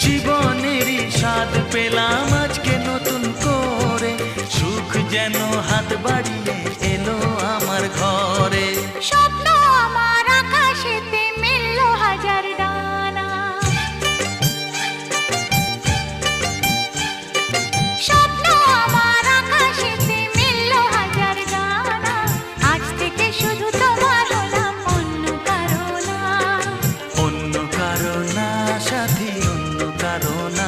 জীবনেরই স্বাদ পেলাম আজকে নতুন করে, সুখ যেন হাত বাড়িয়ে এলো আমার ঘরে। স্বপ্ন আমার আকাশেতে মেলল হাজার ডানা, স্বপ্ন আমার আকাশেতে মেলল হাজার ডানা। আজ থেকে শুধু তোমার হলাম, অন্য কারো না। অন্য কারো না সাথী, অন্য কারো না।